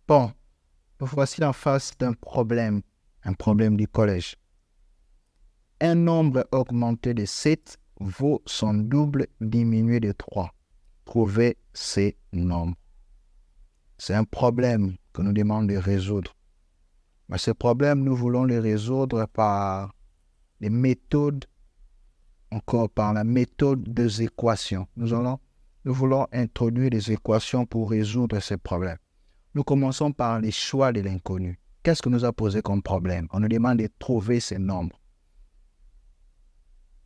Bon, voici en face d'un problème, un problème du collège. Un nombre augmenté de 7 vaut son double diminué de 3. Trouvez ces nombres. C'est un problème que nous demandons de résoudre. Mais ce problème, nous voulons le résoudre par les méthodes, encore par la méthode des équations. Nous voulons introduire des équations pour résoudre ce problème. Nous commençons par les choix de l'inconnu. Qu'est-ce que nous a posé comme problème? On nous demande de trouver ces nombres.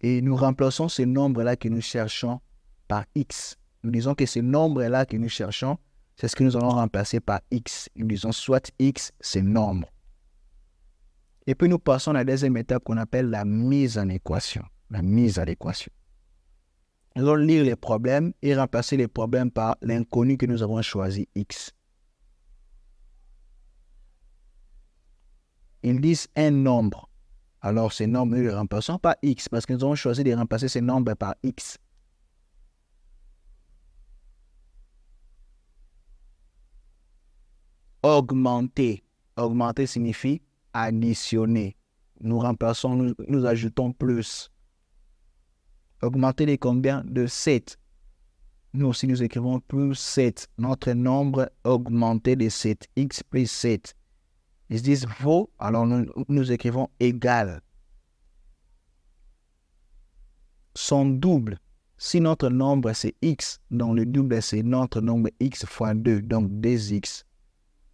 Et nous remplaçons ces nombres-là que nous cherchons par x. Nous disons que ces nombres-là que nous cherchons, c'est ce que nous allons remplacer par x. Nous disons soit x, c'est nombre. Et puis nous passons à la deuxième étape qu'on appelle la mise en équation. La mise à l'équation. Nous allons lire les problèmes et remplacer les problèmes par l'inconnu que nous avons choisi, x. Ils disent un nombre. Alors ces nombres, nous les remplaçons par x parce que nous avons choisi de remplacer ces nombres par x. Augmenter. Augmenter signifie additionner. Nous remplaçons, nous ajoutons plus. Augmenter de combien? De 7. Nous aussi, nous écrivons plus 7. Notre nombre augmenté de 7. X plus 7. Ils disent vaut, alors nous écrivons égal. Son double. Si notre nombre c'est x, donc le double c'est notre nombre x fois 2, donc 2x.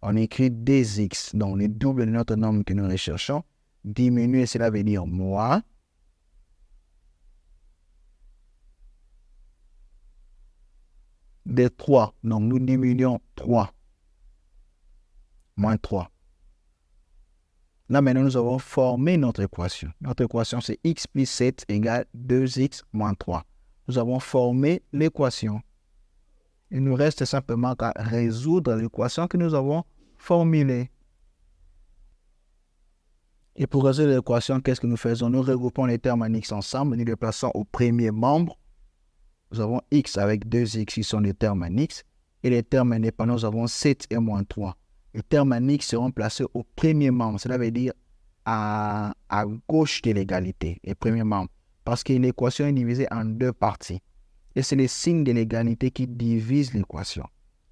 On écrit 2x, donc le double de notre nombre que nous recherchons. Diminuer, cela veut dire moins. De 3, donc nous diminuons 3. Moins 3. Là, maintenant, nous avons formé notre équation. Notre équation, c'est x plus 7 égale 2x moins 3. Nous avons formé l'équation. Il nous reste simplement qu'à résoudre l'équation que nous avons formulée. Et pour résoudre l'équation, qu'est-ce que nous faisons? Nous regroupons les termes en x ensemble, nous les plaçons au premier membre. Nous avons x avec 2x qui sont les termes en x. Et les termes indépendants, nous avons 7 et moins 3. Les termes en x seront placés au premier membre. Cela veut dire à gauche de l'égalité, les premiers membres. Parce que l'équation est divisée en deux parties. Et c'est les signes de l'égalité qui divisent l'équation.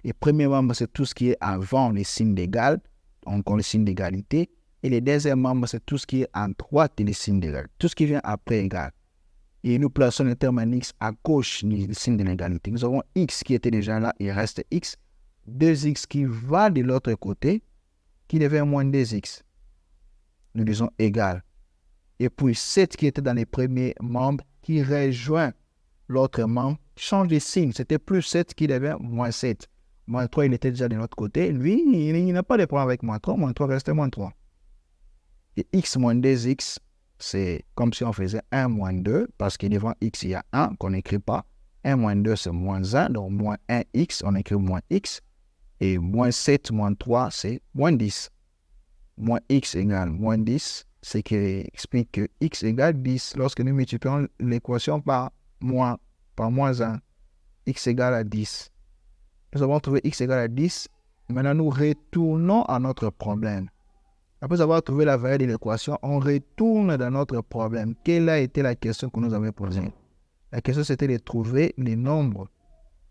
Les premiers membres, c'est tout ce qui est avant les signes d'égal, donc les signes d'égalité. Et les deuxièmes membres, c'est tout ce qui est à droite des signes d'égal. Tout ce qui vient après égal. Et nous plaçons le terme en x à gauche du signe de l'égalité. Nous avons x qui était déjà là, il reste x. 2x qui va de l'autre côté, qui devient moins 2x. Nous disons égal. Et puis 7 qui était dans les premiers membres, qui rejoint l'autre membre, change de signe. C'était plus 7 qui devient moins 7. Moins 3, il était déjà de l'autre côté. Lui, il n'a pas de problème avec moins 3. Moins 3 reste moins 3. Et x moins 2x, c'est comme si on faisait 1 moins 2, parce que devant x, il y a 1 qu'on n'écrit pas. 1 moins 2, c'est moins 1, donc moins 1x, on écrit moins x. Et moins 7 moins 3, c'est moins 10. Moins x égale moins 10, ce qui explique que x égale 10. Lorsque nous multiplions l'équation par moins 1, x égale à 10. Nous avons trouvé x égale à 10. Maintenant, nous retournons à notre problème. Après avoir trouvé la valeur de l'équation, on retourne dans notre problème. Quelle a été la question que nous avons posée? La question, c'était de trouver les nombres.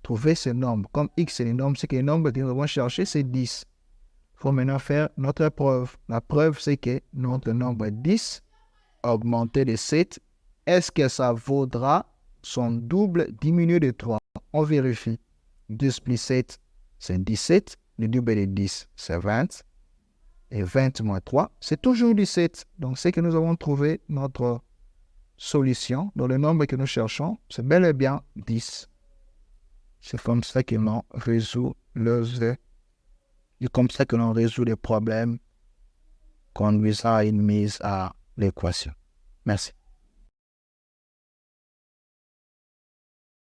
Trouver ces nombres. Comme x, c'est les nombres, c'est que les nombres que nous avons chercher, c'est 10. Il faut maintenant faire notre preuve. La preuve, c'est que notre nombre 10, augmenté de 7, est-ce que ça vaudra son double diminué de 3? On vérifie. 10 plus 7, c'est 17. Le double de 10, c'est 20. Et 20 moins 3, c'est toujours 17. Donc, c'est que nous avons trouvé notre solution. Dans le nombre que nous cherchons, c'est bel et bien 10. C'est comme ça que l'on résout les problèmes conduisant à une mise à l'équation. Merci.